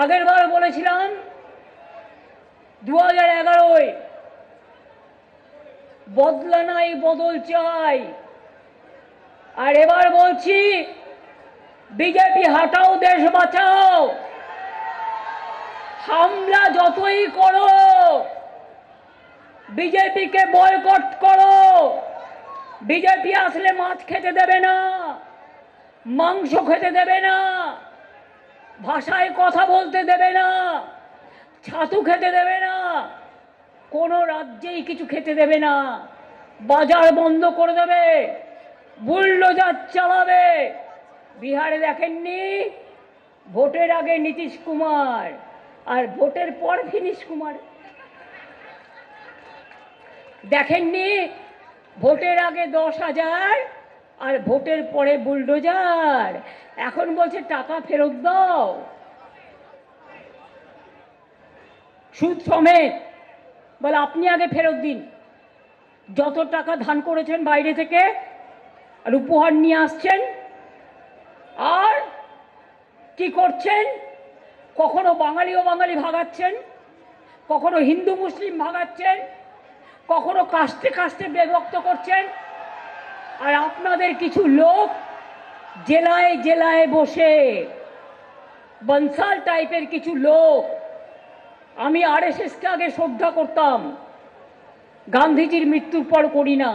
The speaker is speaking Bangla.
আগের বার বলেছিলাম 2011-য় বদলা নাই বদল চাই, আর এবার বলছি বিজেপি হাটাও দেশ বাঁচাও। হামলা যতই করো, বিজেপিকে বয়কট করো। বিজেপি আসলে মাছ খেতে দেবে না, মাংস খেতে দেবে না, ভাষায় কথা বলতে দেবে না, ছাতু খেতে দেবে না, কোনো রাজ্যেই কিছু খেতে দেবে না, বাজার বন্ধ করে দেবে, বুলডোজার চালাবে। বিহারে দেখেননি ভোটের আগে নীতিশ কুমার আর ভোটের পর ফিনিশ কুমার? দেখেননি ভোটের আগে 10,000 আর ভোটের পরে বুলডোজার। এখন বলছে টাকা ফেরত দাও, সুদ সমেত। বলে আপনি আগে ফেরত দিন, যত টাকা ধান করেছেন বাইরে থেকে আর উপহার নিয়ে আসছেন। আর কি করছেন? কখনো বাঙালি ও বাঙালি ভাগাচ্ছেন, কখনো হিন্দু মুসলিম ভাগাচ্ছেন, কখনো কাস্তে কাস্তে বিভক্ত করছেন। আর আপনাদের কিছু লোক জেলায় জেলায় বসে, বনসাল টাইপের কিছু লোক। আমি আরএসএসকে আগে শ্রদ্ধা করতাম, গান্ধীজির মৃত্যুর পর করি না।